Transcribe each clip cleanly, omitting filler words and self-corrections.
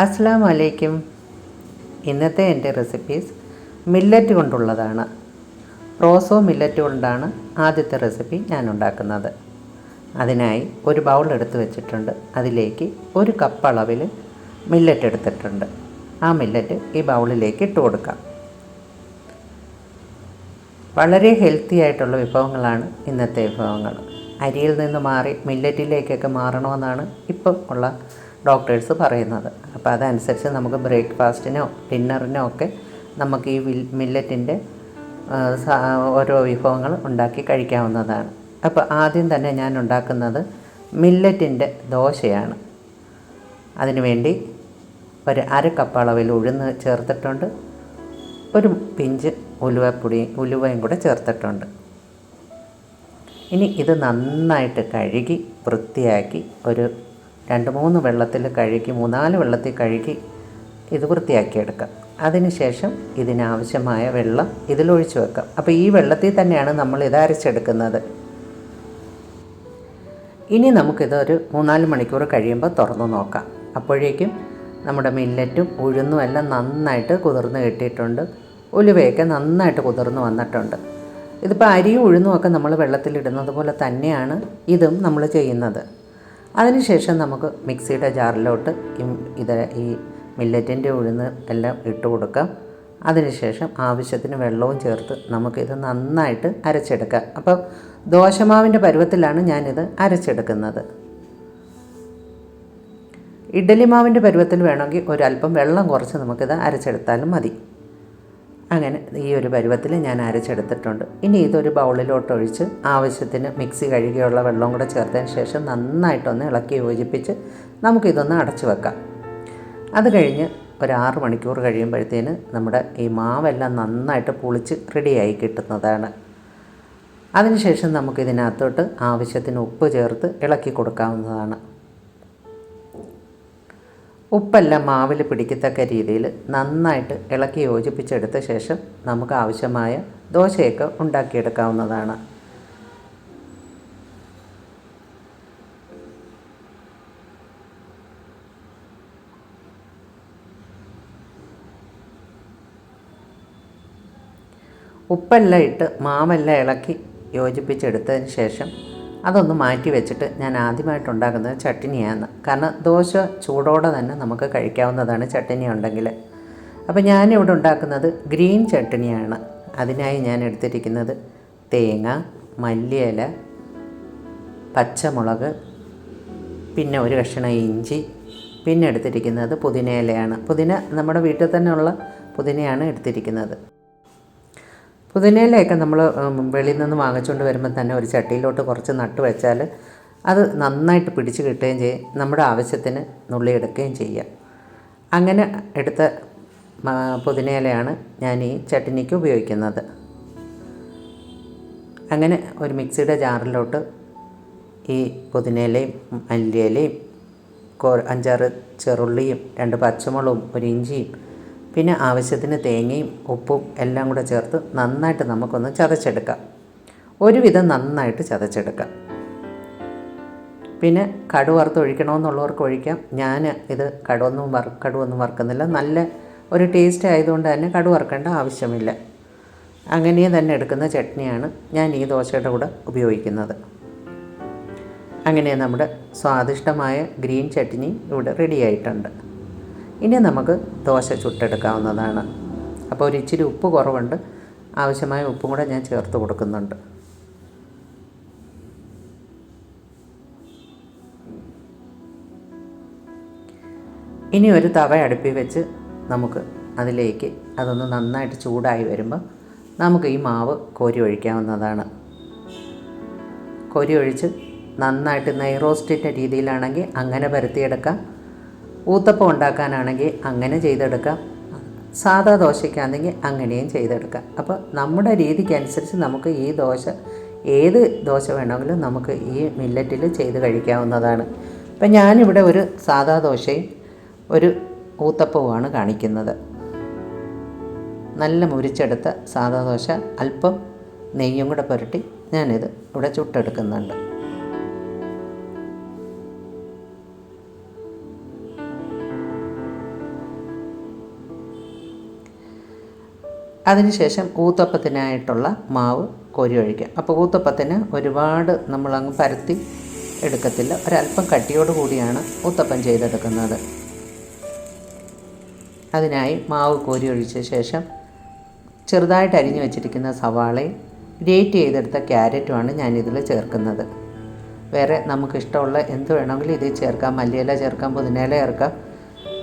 അസ്സലാമു അലൈക്കും. ഇന്നത്തെ എൻ്റെ റെസിപ്പീസ് മില്ലറ്റ് കൊണ്ടുള്ളതാണ്. റോസോ മില്ലറ്റ് കൊണ്ടാണ് ആദ്യത്തെ റെസിപ്പി ഞാൻ ഉണ്ടാക്കുന്നത്. അതിനായി ഒരു ബൗൾ എടുത്ത് വെച്ചിട്ടുണ്ട്. അതിലേക്ക് 1 കപ്പ് അളവിൽ മില്ലറ്റ് എടുത്തിട്ടുണ്ട്. ആ മില്ലറ്റ് ഈ ബൗളിലേക്ക് ഇട്ട് കൊടുക്കാം. വളരെ ഹെൽത്തി ആയിട്ടുള്ള വിഭവങ്ങളാണ് ഇന്നത്തെ വിഭവങ്ങൾ. അരിയിൽ നിന്ന് മാറി മില്ലറ്റിലേക്കൊക്കെ മാറണമെന്നാണ് ഇപ്പം ഉള്ള ഡോക്ടേഴ്സ് പറയുന്നത്. അപ്പോൾ അതനുസരിച്ച് നമുക്ക് ബ്രേക്ക്ഫാസ്റ്റിനോ ഡിന്നറിനോ ഒക്കെ നമുക്ക് ഈ മില്ലറ്റിൻ്റെ ഓരോ വിഭവങ്ങൾ ഉണ്ടാക്കി കഴിക്കാവുന്നതാണ്. അപ്പോൾ ആദ്യം തന്നെ ഞാൻ ഉണ്ടാക്കുന്നത് മില്ലറ്റിൻ്റെ ദോശയാണ്. അതിനുവേണ്ടി ഒരു 1/2 കപ്പ് അളവിൽ ഉഴുന്ന് ചേർത്തിട്ടുണ്ട്. ഒരു പിഞ്ച് ഉലുവയും കൂടെ ചേർത്തിട്ടുണ്ട്. ഇനി ഇത് നന്നായിട്ട് കഴുകി വൃത്തിയാക്കി ഒരു 2-3 വെള്ളത്തിൽ കഴുകി 3-4 വെള്ളത്തിൽ കഴുകി ഇത് വൃത്തിയാക്കിയെടുക്കാം. അതിനുശേഷം ഇതിനാവശ്യമായ വെള്ളം ഇതിലൊഴിച്ച് വെക്കാം. അപ്പോൾ ഈ വെള്ളത്തിൽ തന്നെയാണ് നമ്മൾ ഇത് അരച്ചെടുക്കുന്നത്. ഇനി നമുക്കിതൊരു 3-4 മണിക്കൂർ കഴിയുമ്പോൾ തുറന്ന് നോക്കാം. അപ്പോഴേക്കും നമ്മുടെ മില്ലറ്റും ഉഴുന്നും എല്ലാം നന്നായിട്ട് കുതിർന്ന് കിട്ടിയിട്ടുണ്ട്. ഉലുവയൊക്കെ നന്നായിട്ട് കുതിർന്ന് വന്നിട്ടുണ്ട്. ഇതിപ്പോൾ അരിയും ഉഴുന്നും ഒക്കെ നമ്മൾ വെള്ളത്തിലിടുന്നത് പോലെ തന്നെയാണ് ഇതും നമ്മൾ ചെയ്യുന്നത്. അതിനുശേഷം നമുക്ക് മിക്സിയുടെ ജാറിലോട്ട് ഈ മില്ലറ്റിൻ്റെ ഉഴുന്ന് എല്ലാം ഇട്ട് കൊടുക്കാം. അതിനുശേഷം ആവശ്യത്തിന് വെള്ളവും ചേർത്ത് നമുക്കിത് നന്നായിട്ട് അരച്ചെടുക്കാം. അപ്പോൾ ദോശമാവിൻ്റെ പരുവത്തിലാണ് ഞാനിത് അരച്ചെടുക്കുന്നത്. ഇഡ്ഡലി മാവിൻ്റെ പരുവത്തിൽ വേണമെങ്കിൽ ഒരല്പം വെള്ളം കുറച്ച് നമുക്കിത് അരച്ചെടുത്താലും മതി. അങ്ങനെ ഈ ഒരു പരുവത്തിൽ ഞാൻ അരച്ചെടുത്തിട്ടുണ്ട്. ഇനി ഇതൊരു ബൗളിലോട്ട് ഒഴിച്ച് ആവശ്യത്തിന് മിക്സി കഴുകിയുള്ള വെള്ളം കൂടെ ചേർത്തതിന് ശേഷം നന്നായിട്ടൊന്ന് ഇളക്കി യോജിപ്പിച്ച് നമുക്കിതൊന്ന് അടച്ചു വെക്കാം. അത് കഴിഞ്ഞ് ഒരു 6 മണിക്കൂർ കഴിയുമ്പോഴത്തേന് നമ്മുടെ ഈ മാവെല്ലാം നന്നായിട്ട് പുളിച്ച് റെഡിയായി കിട്ടുന്നതാണ്. അതിനുശേഷം നമുക്കിതിനകത്തോട്ട് ആവശ്യത്തിന് ഉപ്പ് ചേർത്ത് ഇളക്കി കൊടുക്കാവുന്നതാണ്. ഉപ്പെല്ലാം മാവിൽ പിടിക്കത്തക്ക രീതിയിൽ നന്നായിട്ട് ഇളക്കി യോജിപ്പിച്ചെടുത്ത ശേഷം നമുക്ക് ആവശ്യമായ ദോശയൊക്കെ ഉണ്ടാക്കിയെടുക്കാവുന്നതാണ്. ഉപ്പെല്ലാം ഇട്ട് മാവെല്ലാം ഇളക്കി യോജിപ്പിച്ചെടുത്തതിന് ശേഷം അതൊന്ന് മാറ്റി വെച്ചിട്ട് ഞാൻ ആദ്യമായിട്ടുണ്ടാക്കുന്നത് ചട്നിയാണ്. കാരണം ദോശ ചൂടോടെ തന്നെ നമുക്ക് കഴിക്കാവുന്നതാണ് ചട്നി ഉണ്ടെങ്കിൽ. അപ്പോൾ ഞാനിവിടെ ഉണ്ടാക്കുന്നത് ഗ്രീൻ ചട്നിയാണ്. അതിനായി ഞാൻ എടുത്തിരിക്കുന്നത് തേങ്ങ, മല്ലിയില, പച്ചമുളക്, പിന്നെ ഒരു കഷ്ണം ഇഞ്ചി, പിന്നെ എടുത്തിരിക്കുന്നത് പുതിനയിലയാണ്. പുതിന നമ്മുടെ വീട്ടിൽ തന്നെ ഉള്ള പുതിനയാണ് എടുത്തിരിക്കുന്നത്. പുതിനയിലയൊക്കെ നമ്മൾ വെളിയിൽ നിന്ന് വാങ്ങിച്ചുകൊണ്ട് വരുമ്പോൾ തന്നെ ഒരു ചട്ടിയിലോട്ട് കുറച്ച് നട്ട് വെച്ചാൽ അത് നന്നായിട്ട് പിടിച്ച് കിട്ടുകയും ചെയ്യും. നമ്മുടെ ആവശ്യത്തിന് നുള്ളിയെടുക്കുകയും ചെയ്യാം. അങ്ങനെ എടുത്ത പുതിനയിലയാണ് ഞാൻ ഈ ചട്നിക്ക് ഉപയോഗിക്കുന്നത്. അങ്ങനെ ഒരു മിക്സിയുടെ ജാറിലോട്ട് ഈ പുതിനയിലയും മല്ലിയിലയും 5-6 ചെറുള്ളിയും 2 പച്ചമുളകും 1 ഇഞ്ചിയും പിന്നെ ആവശ്യത്തിന് തേങ്ങയും ഉപ്പും എല്ലാം കൂടെ ചേർത്ത് നന്നായിട്ട് നമുക്കൊന്ന് ചതച്ചെടുക്കാം. ഒരുവിധം നന്നായിട്ട് ചതച്ചെടുക്കാം. പിന്നെ കടുക് വറുത്ത് ഒഴിക്കണമെന്നുള്ളവർക്ക് ഒഴിക്കാം. ഞാൻ ഇത് കടുവൊന്നും വറുക്കുന്നില്ല. നല്ല ഒരു ടേസ്റ്റ് ആയതുകൊണ്ട് തന്നെ കടുക് വറുക്കേണ്ട ആവശ്യമില്ല. അങ്ങനെ തന്നെ എടുക്കുന്ന ചട്നിയാണ് ഞാൻ ഈ ദോശയുടെ കൂടെ ഉപയോഗിക്കുന്നത്. അങ്ങനെ നമ്മുടെ സ്വാദിഷ്ടമായ ഗ്രീൻ ചട്നി ഇവിടെ റെഡി ആയിട്ടുണ്ട്. ഇനി നമുക്ക് ദോശ ചുട്ടെടുക്കാവുന്നതാണ്. അപ്പോൾ ഒരു ഇച്ചിരി ഉപ്പ് കുറവുണ്ട്. ആവശ്യമായ ഉപ്പും കൂടെ ഞാൻ ചേർത്ത് കൊടുക്കുന്നുണ്ട്. ഇനി ഒരു തവ അടുപ്പിൽ വെച്ച് നമുക്ക് അതിലേക്ക് അതൊന്ന് നന്നായിട്ട് ചൂടായി വരുമ്പോൾ നമുക്ക് ഈ മാവ് കോരി ഒഴിക്കാവുന്നതാണ്. കോരി ഒഴിച്ച് നന്നായിട്ട് നെയ് റോസ്റ്റിൻ്റെ രീതിയിലാണെങ്കിൽ അങ്ങനെ പരത്തിയെടുക്കാം. ഊത്തപ്പം ഉണ്ടാക്കാനാണെങ്കിൽ അങ്ങനെ ചെയ്തെടുക്കാം. സാധാ ദോശയ്ക്കാണെങ്കിൽ അങ്ങനെയും ചെയ്തെടുക്കാം. അപ്പോൾ നമ്മുടെ രീതിക്കനുസരിച്ച് നമുക്ക് ഈ ദോശ ഏത് ദോശ വേണമെങ്കിലും നമുക്ക് ഈ മില്ലറ്റിൽ ചെയ്ത് കഴിക്കാവുന്നതാണ്. അപ്പം ഞാനിവിടെ ഒരു സാധാ ദോശയും ഒരു ഊത്തപ്പവുമാണ് കാണിക്കുന്നത്. നല്ല മുരിച്ചെടുത്ത സാധാ ദോശ അല്പം നെയ്യും കൂടെ പുരട്ടി ഞാനിത് ഇവിടെ ചുട്ടെടുക്കുന്നുണ്ട്. അതിനുശേഷം ഊത്തപ്പത്തിനായിട്ടുള്ള മാവ് കോരി ഒഴിക്കുക. അപ്പോൾ ഊത്തപ്പത്തിന് ഒരുപാട് നമ്മളങ്ങ് പരത്തി എടുക്കത്തില്ല, ഒരല്പം കട്ടിയോട് കൂടിയാണ് ഊത്തപ്പം ചെയ്തെടുക്കുന്നത്. അതിനായി മാവ് കോരി ഒഴിച്ച ശേഷം ചെറുതായിട്ട് അരിഞ്ഞു വെച്ചിരിക്കുന്ന സവാളയും ഗ്രേറ്റ് ചെയ്തെടുത്ത ക്യാരറ്റുമാണ് ഞാനിതിൽ ചേർക്കുന്നത്. വേറെ നമുക്കിഷ്ടമുള്ള എന്ത് വേണമെങ്കിലും ഇതിൽ ചേർക്കാം. മല്ലിയില ചേർക്കാം, പുതിനയില ചേർക്കാം.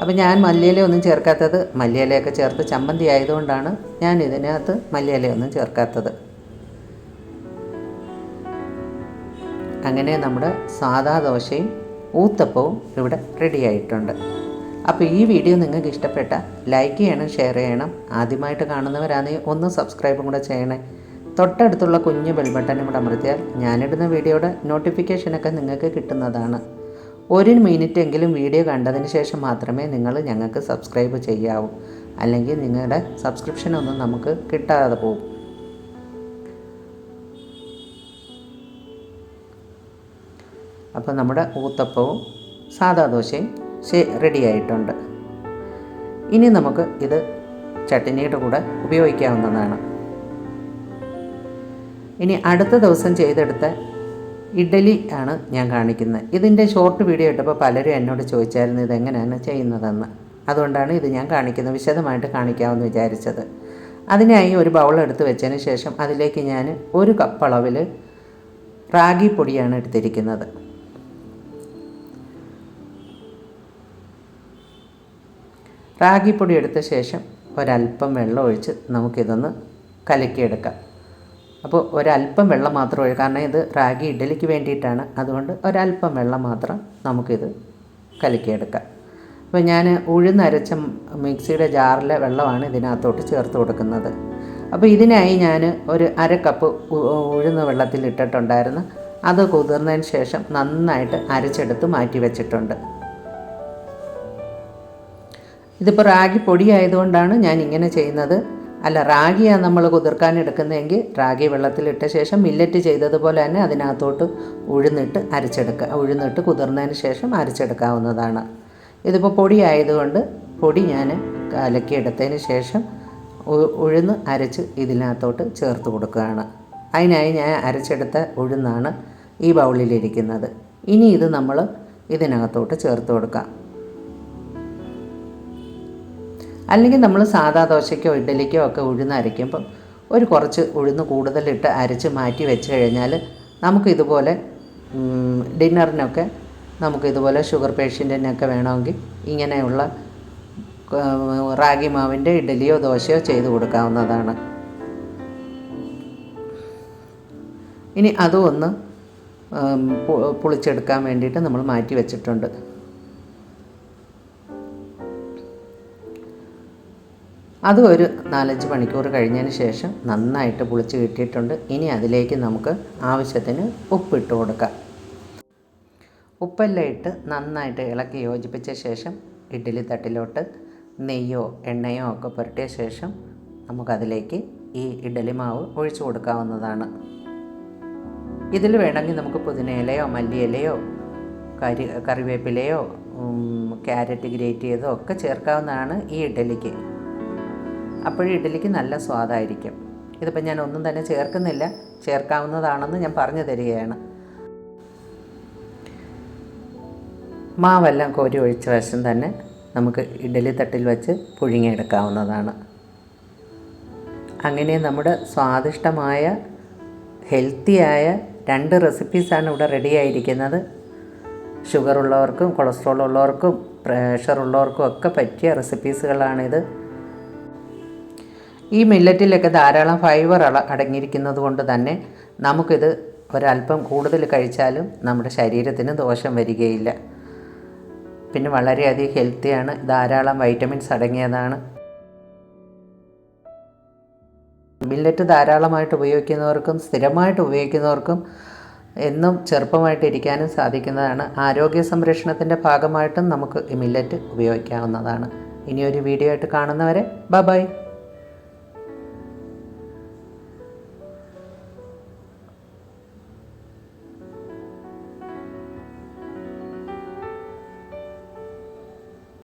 അപ്പോൾ ഞാൻ മല്ലിയില ഒന്നും ചേർക്കാത്തത്, മല്ലിയിലയൊക്കെ ചേർത്ത് ചമ്മന്തി ആയതുകൊണ്ടാണ് ഞാൻ ഇതിനകത്ത് മല്ലിയിലയൊന്നും ചേർക്കാത്തത്. അങ്ങനെ നമ്മുടെ സാദാ ദോശയും ഊത്തപ്പവും ഇവിടെ റെഡി ആയിട്ടുണ്ട്. അപ്പോൾ ഈ വീഡിയോ നിങ്ങൾക്ക് ഇഷ്ടപ്പെട്ട ലൈക്ക് ചെയ്യണം, ഷെയർ ചെയ്യണം. ആദ്യമായിട്ട് കാണുന്നവരാണെങ്കിൽ ഒന്ന് സബ്സ്ക്രൈബും കൂടെ ചെയ്യണേ. തൊട്ടടുത്തുള്ള കുഞ്ഞു ബെൽ ബട്ടനും കൂടെ അമർത്തിയാൽ ഞാനിടുന്ന വീഡിയോയുടെ നോട്ടിഫിക്കേഷനൊക്കെ നിങ്ങൾക്ക് കിട്ടുന്നതാണ്. 1 മിനിറ്റെങ്കിലും വീഡിയോ കണ്ടതിന് ശേഷം മാത്രമേ നിങ്ങൾ ഞങ്ങൾക്ക് സബ്സ്ക്രൈബ് ചെയ്യാവൂ, അല്ലെങ്കിൽ നിങ്ങളുടെ സബ്സ്ക്രിപ്ഷനൊന്നും നമുക്ക് കിട്ടാതെ പോകും. അപ്പോൾ നമ്മുടെ ഊത്തപ്പവും സാദാ ദോശയും റെഡി ആയിട്ടുണ്ട്. ഇനി നമുക്ക് ഇത് ചട്നിയുടെ കൂടെ ഉപയോഗിക്കാവുന്നതാണ്. ഇനി അടുത്ത ദിവസം ചെയ്തെടുത്ത ഇഡ്ഡലി ആണ് ഞാൻ കാണിക്കുന്നത്. ഇതിൻ്റെ ഷോർട്ട് വീഡിയോ ഇട്ടപ്പോൾ പലരും എന്നോട് ചോദിച്ചായിരുന്നു ഇതെങ്ങനെയാണ് ചെയ്യുന്നതെന്ന്. അതുകൊണ്ടാണ് ഇത് ഞാൻ കാണിക്കുന്നത്, വിശദമായിട്ട് കാണിക്കാമെന്ന് വിചാരിച്ചത്. അതിനായി ഒരു ബൗൾ എടുത്ത് വെച്ചതിന് ശേഷം അതിലേക്ക് ഞാൻ 1 കപ്പ് അളവിൽ റാഗി പൊടിയാണ് എടുത്തിരിക്കുന്നത്. റാഗിപ്പൊടി എടുത്ത ശേഷം ഒരല്പം വെള്ളം ഒഴിച്ച് നമുക്കിതൊന്ന് കലക്കിയെടുക്കാം. അപ്പോൾ ഒരല്പം വെള്ളം മാത്രം ഒഴിക്കുക, കാരണം ഇത് റാഗി ഇഡ്ഡലിക്ക് വേണ്ടിയിട്ടാണ്. അതുകൊണ്ട് ഒരല്പം വെള്ളം മാത്രം നമുക്കിത് കലക്കിയെടുക്കാം. അപ്പോൾ ഞാൻ ഉഴുന്നരച്ച മിക്സിയുടെ ജാറിലെ വെള്ളമാണ് ഇതിനകത്തോട്ട് ചേർത്ത് കൊടുക്കുന്നത്. അപ്പോൾ ഇതിനായി ഞാൻ ഒരു 1/2 കപ്പ് ഉഴുന്ന വെള്ളത്തിൽ ഇട്ടിട്ടുണ്ടായിരുന്നു. അത് കുതിർന്നതിന് ശേഷം നന്നായിട്ട് അരച്ചെടുത്ത് മാറ്റി വെച്ചിട്ടുണ്ട്. ഇതിപ്പോൾ റാഗി പൊടി ആയതുകൊണ്ടാണ് ഞാൻ ഇങ്ങനെ ചെയ്യുന്നത്. അല്ല, റാഗിയാണ് നമ്മൾ കുതിർക്കാൻ എടുക്കുന്നതെങ്കിൽ റാഗി വെള്ളത്തിലിട്ട ശേഷം മില്ലറ്റ് ചെയ്തതുപോലെ തന്നെ അതിനകത്തോട്ട് ഉഴുന്നിട്ട് അരച്ചെടുക്കുക. ഉഴുന്നിട്ട് കുതിർന്നതിന് ശേഷം അരച്ചെടുക്കാവുന്നതാണ്. ഇതിപ്പോൾ പൊടി ആയതുകൊണ്ട് പൊടി ഞാൻ കലക്കിയെടുത്തതിന് ശേഷം ഉഴുന്ന് അരച്ച് ഇതിനകത്തോട്ട് ചേർത്ത് കൊടുക്കുകയാണ്. അതിനായി ഞാൻ അരച്ചെടുത്ത ഉഴുന്നാണ് ഈ ബൗളിലിരിക്കുന്നത്. ഇനി ഇത് നമ്മൾ ഇതിനകത്തോട്ട് ചേർത്ത് കൊടുക്കാം. അല്ലെങ്കിൽ നമ്മൾ സാദാ ദോശയ്ക്കോ ഇഡ്ഡലിക്കോ ഒക്കെ ഉഴുന്ന് അരയ്ക്കുമ്പോൾ കുറച്ച് ഉഴുന്ന് കൂടുതലിട്ട് അരച്ച് മാറ്റി വെച്ച് കഴിഞ്ഞാൽ നമുക്കിതുപോലെ ഡിന്നറിനൊക്കെ നമുക്കിതുപോലെ ഷുഗർ പേഷ്യൻറ്റിനൊക്കെ വേണമെങ്കിൽ ഇങ്ങനെയുള്ള റാഗി മാവിൻ്റെ ഇഡ്ഡലിയോ ദോശയോ ചെയ്ത് കൊടുക്കാവുന്നതാണ്. ഇനി അതും ഒന്ന് പുളിച്ചെടുക്കാൻ വേണ്ടിയിട്ട് നമ്മൾ മാറ്റി വെച്ചിട്ടുണ്ട്. അതും ഒരു 4-5 മണിക്കൂർ കഴിഞ്ഞതിന് ശേഷം നന്നായിട്ട് പുളിച്ച് കിട്ടിയിട്ടുണ്ട്. ഇനി അതിലേക്ക് നമുക്ക് ആവശ്യത്തിന് ഉപ്പിട്ട് കൊടുക്കാം. ഉപ്പെല്ലാം ഇട്ട് നന്നായിട്ട് ഇളക്കി യോജിപ്പിച്ച ശേഷം ഇഡ്ഡലി തട്ടിലോട്ട് നെയ്യോ എണ്ണയോ ഒക്കെ പുരട്ടിയ ശേഷം നമുക്കതിലേക്ക് ഈ ഇഡ്ഡലി മാവ് ഒഴിച്ചു കൊടുക്കാവുന്നതാണ്. ഇതിൽ വേണമെങ്കിൽ നമുക്ക് പുതിനയിലയോ മല്ലിയിലയോ കറിവേപ്പിലയോ ക്യാരറ്റ് ഗ്രേറ്റ് ചെയ്തോ ഒക്കെ ചേർക്കാവുന്നതാണ് ഈ ഇഡ്ഡലിക്ക്. അപ്പോഴും ഇഡ്ഡലിക്ക് നല്ല സ്വാദായിരിക്കും. ഇതിപ്പോൾ ഞാൻ ഒന്നും തന്നെ ചേർക്കുന്നില്ല, ചേർക്കാവുന്നതാണെന്ന് ഞാൻ പറഞ്ഞു തരികയാണ്. മാവെല്ലാം കോരി ഒഴിച്ച വശം തന്നെ നമുക്ക് ഇഡ്ഡലി തട്ടിൽ വെച്ച് പുഴുങ്ങിയെടുക്കാവുന്നതാണ്. അങ്ങനെ നമ്മുടെ സ്വാദിഷ്ടമായ ഹെൽത്തിയായ 2 റെസിപ്പീസാണ് ഇവിടെ റെഡി ആയിരിക്കുന്നത്. ഷുഗർ ഉള്ളവർക്കും കൊളസ്ട്രോൾ ഉള്ളവർക്കും പ്രഷർ ഉള്ളവർക്കും ഒക്കെ പറ്റിയ റെസിപ്പീസുകളാണിത്. ഈ മില്ലറ്റിലൊക്കെ ധാരാളം ഫൈബർ അടങ്ങിയിരിക്കുന്നത് കൊണ്ട് തന്നെ നമുക്കിത് ഒരല്പം കൂടുതൽ കഴിച്ചാലും നമ്മുടെ ശരീരത്തിന് ദോഷം വരികയില്ല. പിന്നെ വളരെയധികം ഹെൽത്തിയാണ്, ധാരാളം വൈറ്റമിൻസ് അടങ്ങിയതാണ്. മില്ലറ്റ് ധാരാളമായിട്ട് ഉപയോഗിക്കുന്നവർക്കും സ്ഥിരമായിട്ട് ഉപയോഗിക്കുന്നവർക്കും എന്നും ചെറുപ്പമായിട്ടിരിക്കാനും സാധിക്കുന്നതാണ്. ആരോഗ്യ സംരക്ഷണത്തിൻ്റെ ഭാഗമായിട്ടും നമുക്ക് ഈ മില്ലറ്റ് ഉപയോഗിക്കാവുന്നതാണ്. ഇനിയൊരു വീഡിയോ ആയിട്ട് കാണുന്നവരെ ബൈ.